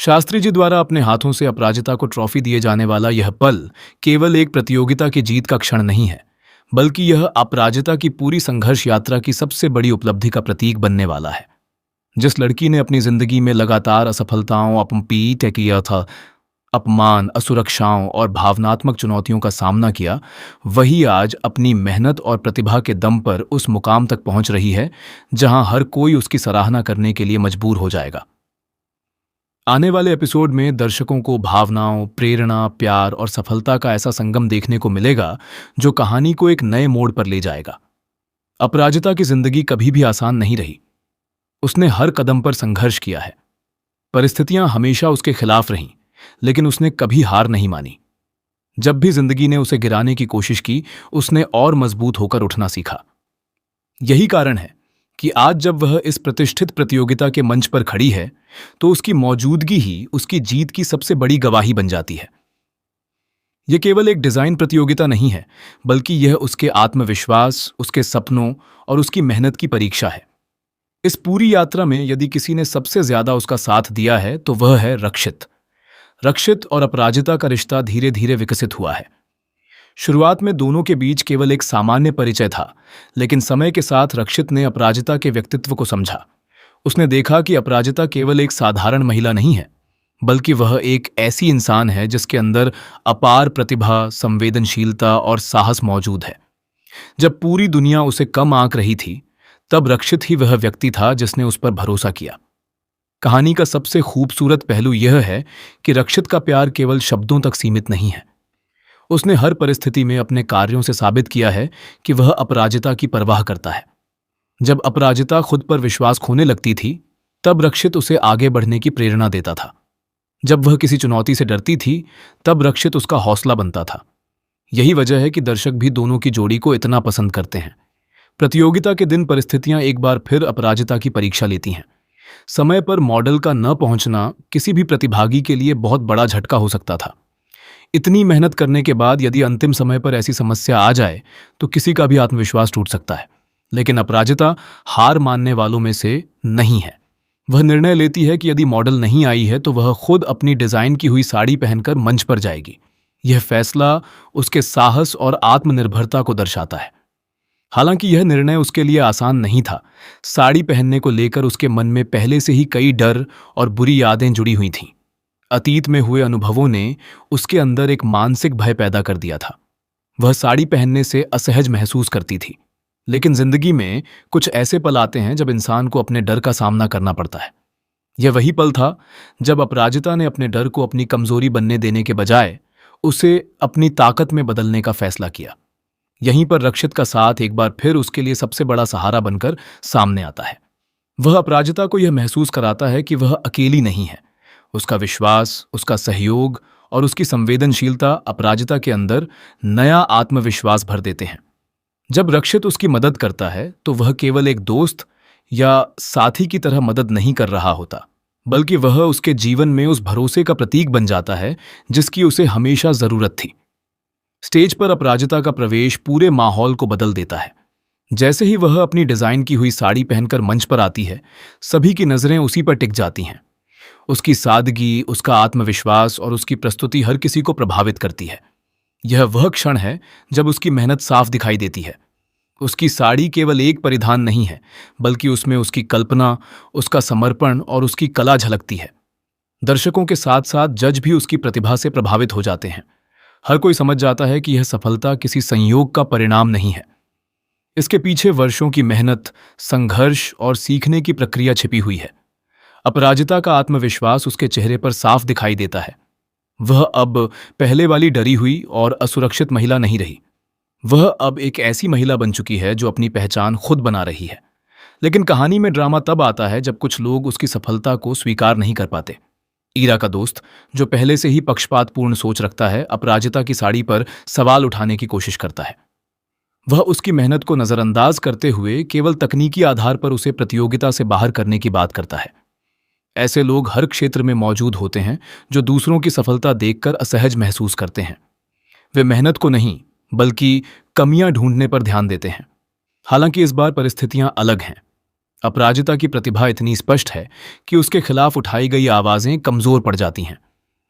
शास्त्री जी द्वारा अपने हाथों से अपराजिता को ट्रॉफी दिए जाने वाला यह पल केवल एक प्रतियोगिता की जीत का क्षण नहीं है, बल्कि यह अपराजिता की पूरी संघर्ष यात्रा की सबसे बड़ी उपलब्धि का प्रतीक बनने वाला है। जिस लड़की ने अपनी जिंदगी में लगातार असफलताओं, अपपीठ किया था, अपमान, असुरक्षाओं और भावनात्मक चुनौतियों का सामना किया, वही आज अपनी मेहनत और प्रतिभा के दम पर उस मुकाम तक पहुंच रही है जहां हर कोई उसकी सराहना करने के लिए मजबूर हो जाएगा। आने वाले एपिसोड में दर्शकों को भावनाओं, प्रेरणा, प्यार और सफलता का ऐसा संगम देखने को मिलेगा जो कहानी को एक नए मोड़ पर ले जाएगा। अपराजिता की जिंदगी कभी भी आसान नहीं रही। उसने हर कदम पर संघर्ष किया है। परिस्थितियां हमेशा उसके खिलाफ रहीं, लेकिन उसने कभी हार नहीं मानी। जब भी जिंदगी ने उसे गिराने की कोशिश की, उसने और मजबूत होकर उठना सीखा। यही कारण है कि आज जब वह इस प्रतिष्ठित प्रतियोगिता के मंच पर खड़ी है, तो उसकी मौजूदगी ही उसकी जीत की सबसे बड़ी गवाही बन जाती है। यह केवल एक डिजाइन प्रतियोगिता नहीं है, बल्कि यह उसके आत्मविश्वास, उसके सपनों और उसकी मेहनत की परीक्षा है। इस पूरी यात्रा में यदि किसी ने सबसे ज्यादा उसका साथ दिया है, तो वह है रक्षित। रक्षित और अपराजिता का रिश्ता धीरे धीरे विकसित हुआ है। शुरुआत में दोनों के बीच केवल एक सामान्य परिचय था, लेकिन समय के साथ रक्षित ने अपराजिता के व्यक्तित्व को समझा। उसने देखा कि अपराजिता केवल एक साधारण महिला नहीं है, बल्कि वह एक ऐसी इंसान है जिसके अंदर अपार प्रतिभा, संवेदनशीलता और साहस मौजूद है। जब पूरी दुनिया उसे कम आंक रही थी, तब रक्षित ही वह व्यक्ति था जिसने उस पर भरोसा किया। कहानी का सबसे खूबसूरत पहलू यह है कि रक्षित का प्यार केवल शब्दों तक सीमित नहीं है। उसने हर परिस्थिति में अपने कार्यों से साबित किया है कि वह अपराजिता की परवाह करता है। जब अपराजिता खुद पर विश्वास खोने लगती थी, तब रक्षित उसे आगे बढ़ने की प्रेरणा देता था। जब वह किसी चुनौती से डरती थी, तब रक्षित उसका हौसला बनता था। यही वजह है कि दर्शक भी दोनों की जोड़ी को इतना पसंद करते हैं। प्रतियोगिता के दिन परिस्थितियां एक बार फिर अपराजिता की परीक्षा लेती हैं। समय पर मॉडल का न पहुंचना किसी भी प्रतिभागी के लिए बहुत बड़ा झटका हो सकता था। इतनी मेहनत करने के बाद यदि अंतिम समय पर ऐसी समस्या आ जाए, तो किसी का भी आत्मविश्वास टूट सकता है। लेकिन अपराजिता हार मानने वालों में से नहीं है। वह निर्णय लेती है कि यदि मॉडल नहीं आई है, तो वह खुद अपनी डिजाइन की हुई साड़ी पहनकर मंच पर जाएगी। यह फैसला उसके साहस और आत्मनिर्भरता को दर्शाता है। हालांकि यह निर्णय उसके लिए आसान नहीं था। साड़ी पहनने को लेकर उसके मन में पहले से ही कई डर और बुरी यादें जुड़ी हुई थीं। अतीत में हुए अनुभवों ने उसके अंदर एक मानसिक भय पैदा कर दिया था। वह साड़ी पहनने से असहज महसूस करती थी। लेकिन जिंदगी में कुछ ऐसे पल आते हैं जब इंसान को अपने डर का सामना करना पड़ता है। यह वही पल था जब अपराजिता ने अपने डर को अपनी कमजोरी बनने देने के बजाय उसे अपनी ताकत में बदलने का फैसला किया। यहीं पर रक्षित का साथ एक बार फिर उसके लिए सबसे बड़ा सहारा बनकर सामने आता है। वह अपराजिता को यह महसूस कराता है कि वह अकेली नहीं है। उसका विश्वास, उसका सहयोग और उसकी संवेदनशीलता अपराजिता के अंदर नया आत्मविश्वास भर देते हैं। जब रक्षित उसकी मदद करता है, तो वह केवल एक दोस्त या साथी की तरह मदद नहीं कर रहा होता, बल्कि वह उसके जीवन में उस भरोसे का प्रतीक बन जाता है जिसकी उसे हमेशा जरूरत थी। स्टेज पर अपराजिता का प्रवेश पूरे माहौल को बदल देता है। जैसे ही वह अपनी डिजाइन की हुई साड़ी पहनकर मंच पर आती है, सभी की नजरें उसी पर टिक जाती हैं। उसकी सादगी, उसका आत्मविश्वास और उसकी प्रस्तुति हर किसी को प्रभावित करती है। यह वह क्षण है जब उसकी मेहनत साफ दिखाई देती है। उसकी साड़ी केवल एक परिधान नहीं है, बल्कि उसमें उसकी कल्पना, उसका समर्पण और उसकी कला झलकती है। दर्शकों के साथ साथ जज भी उसकी प्रतिभा से प्रभावित हो जाते हैं। हर कोई समझ जाता है कि यह सफलता किसी संयोग का परिणाम नहीं है। इसके पीछे वर्षों की मेहनत, संघर्ष और सीखने की प्रक्रिया छिपी हुई है। अपराजिता का आत्मविश्वास उसके चेहरे पर साफ दिखाई देता है। वह अब पहले वाली डरी हुई और असुरक्षित महिला नहीं रही। वह अब एक ऐसी महिला बन चुकी है जो अपनी पहचान खुद बना रही है। लेकिन कहानी में ड्रामा तब आता है जब कुछ लोग उसकी सफलता को स्वीकार नहीं कर पाते। ईरा का दोस्त, जो पहले से ही पक्षपातपूर्ण सोच रखता है, अपराजिता की साड़ी पर सवाल उठाने की कोशिश करता है। वह उसकी मेहनत को नजरअंदाज करते हुए केवल तकनीकी आधार पर उसे प्रतियोगिता से बाहर करने की बात करता है। ऐसे लोग हर क्षेत्र में मौजूद होते हैं जो दूसरों की सफलता देखकर असहज महसूस करते हैं। वे मेहनत को नहीं, बल्कि कमियां ढूंढने पर ध्यान देते हैं। हालांकि इस बार परिस्थितियां अलग हैं। अपराजिता की प्रतिभा इतनी स्पष्ट है कि उसके खिलाफ उठाई गई आवाजें कमजोर पड़ जाती हैं।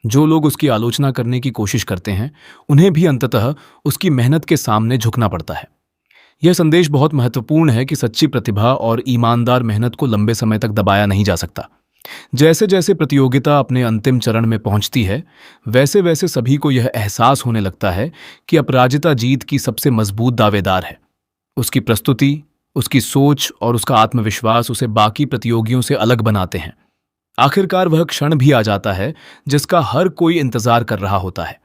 जो लोग उसकी आलोचना करने की कोशिश करते हैं, उन्हें भी अंततः उसकी मेहनत के सामने झुकना पड़ता है। यह संदेश बहुत महत्वपूर्ण है कि सच्ची प्रतिभा और ईमानदार मेहनत को लंबे समय तक दबाया नहीं जा सकता। जैसे जैसे प्रतियोगिता अपने अंतिम चरण में पहुंचती है, वैसे वैसे सभी को यह एहसास होने लगता है कि अपराजिता जीत की सबसे मजबूत दावेदार है। उसकी प्रस्तुति, उसकी सोच और उसका आत्मविश्वास उसे बाकी प्रतियोगियों से अलग बनाते हैं। आखिरकार वह क्षण भी आ जाता है जिसका हर कोई इंतजार कर रहा होता है।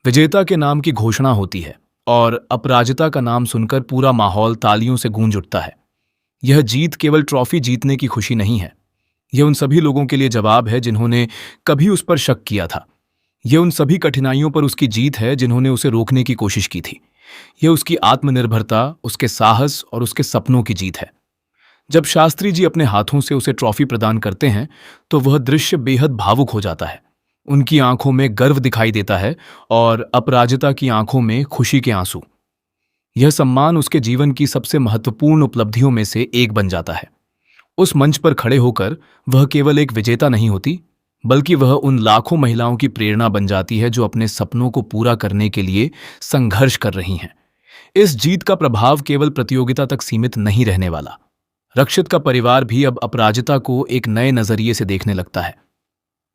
विजेता के नाम की घोषणा होती है और अपराजिता का नाम सुनकर पूरा माहौल तालियों से गूंज उठता है। यह जीत केवल ट्रॉफी जीतने की खुशी नहीं है, यह उन सभी लोगों के लिए जवाब है जिन्होंने कभी उस पर शक किया था। यह उन सभी कठिनाइयों पर उसकी जीत है जिन्होंने उसे रोकने की कोशिश की थी। यह उसकी आत्मनिर्भरता, उसके साहस और उसके सपनों की जीत है। जब शास्त्री जी अपने हाथों से उसे ट्रॉफी प्रदान करते हैं तो वह दृश्य बेहद भावुक हो जाता है। उनकी आंखों में गर्व दिखाई देता है और अपराजिता की आंखों में खुशी के आंसू। यह सम्मान उसके जीवन की सबसे महत्वपूर्ण उपलब्धियों में से एक बन जाता है। उस मंच पर खड़े होकर वह केवल एक विजेता नहीं होती, बल्कि वह उन लाखों महिलाओं की प्रेरणा बन जाती है जो अपने सपनों को पूरा करने के लिए संघर्ष कर रही हैं। इस जीत का प्रभाव केवल प्रतियोगिता तक सीमित नहीं रहने वाला। रक्षित का परिवार भी अब अपराजिता को एक नए नजरिए से देखने लगता है।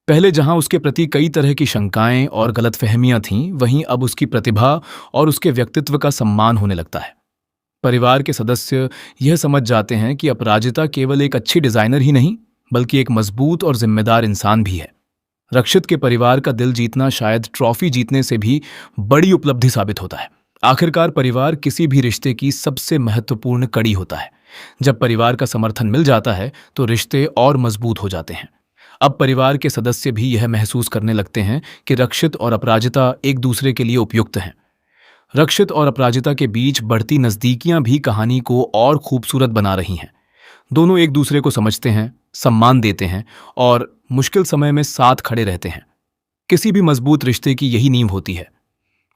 पहले जहां उसके प्रति कई तरह की शंकाएं और गलतफहमियां थीं, वहीं अब उसकी प्रतिभा और उसके व्यक्तित्व का सम्मान होने लगता है। परिवार के सदस्य यह समझ जाते हैं कि अपराजिता केवल एक अच्छी डिजाइनर ही नहीं, बल्कि एक मजबूत और जिम्मेदार इंसान भी है। रक्षित के परिवार का दिल जीतना शायद ट्रॉफी जीतने से भी बड़ी उपलब्धि साबित होता है। आखिरकार परिवार किसी भी रिश्ते की सबसे महत्वपूर्ण कड़ी होता है। जब परिवार का समर्थन मिल जाता है तो रिश्ते और मजबूत हो जाते हैं। अब परिवार के सदस्य भी यह महसूस करने लगते हैं कि रक्षित और अपराजिता एक दूसरे के लिए उपयुक्त हैं। रक्षित और अपराजिता के बीच बढ़ती नजदीकियां भी कहानी को और खूबसूरत बना रही हैं। दोनों एक दूसरे को समझते हैं, सम्मान देते हैं और मुश्किल समय में साथ खड़े रहते हैं। किसी भी मजबूत रिश्ते की यही नींव होती है।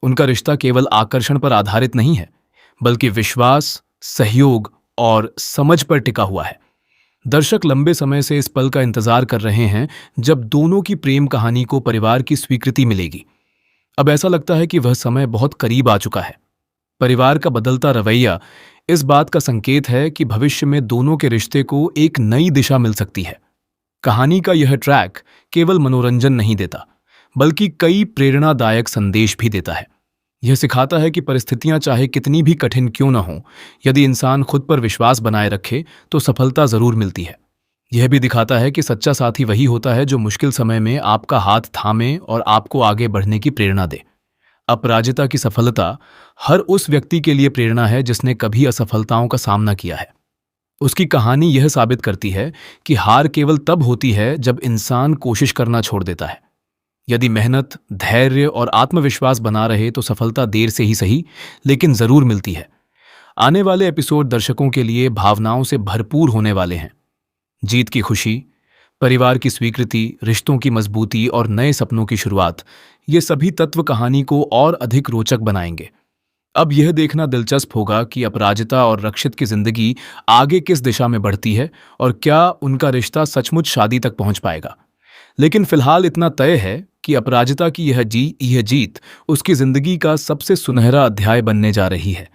उनका रिश्ता केवल आकर्षण पर आधारित नहीं है, बल्कि विश्वास, सहयोग और समझ पर टिका हुआ है। दर्शक लंबे समय से इस पल का इंतजार कर रहे हैं जब दोनों की प्रेम कहानी को परिवार की स्वीकृति मिलेगी। अब ऐसा लगता है कि वह समय बहुत करीब आ चुका है। परिवार का बदलता रवैया इस बात का संकेत है कि भविष्य में दोनों के रिश्ते को एक नई दिशा मिल सकती है। कहानी का यह ट्रैक केवल मनोरंजन नहीं देता, बल्कि कई प्रेरणादायक संदेश भी देता है। यह सिखाता है कि परिस्थितियां चाहे कितनी भी कठिन क्यों न हो, यदि इंसान खुद पर विश्वास बनाए रखे तो सफलता जरूर मिलती है। यह भी दिखाता है कि सच्चा साथी वही होता है जो मुश्किल समय में आपका हाथ थामे और आपको आगे बढ़ने की प्रेरणा दे। अपराजिता की सफलता हर उस व्यक्ति के लिए प्रेरणा है जिसने कभी असफलताओं का सामना किया है। उसकी कहानी यह साबित करती है कि हार केवल तब होती है जब इंसान कोशिश करना छोड़ देता है। यदि मेहनत, धैर्य और आत्मविश्वास बना रहे तो सफलता देर से ही सही, लेकिन जरूर मिलती है। आने वाले एपिसोड दर्शकों के लिए भावनाओं से भरपूर होने वाले हैं। जीत की खुशी, परिवार की स्वीकृति, रिश्तों की मजबूती और नए सपनों की शुरुआत, ये सभी तत्व कहानी को और अधिक रोचक बनाएंगे। अब यह देखना दिलचस्प होगा कि अपराजिता और रक्षित की जिंदगी आगे किस दिशा में बढ़ती है और क्या उनका रिश्ता सचमुच शादी तक पहुंच पाएगा। लेकिन फिलहाल इतना तय है कि अपराजिता की यह जीत उसकी जिंदगी का सबसे सुनहरा अध्याय बनने जा रही है।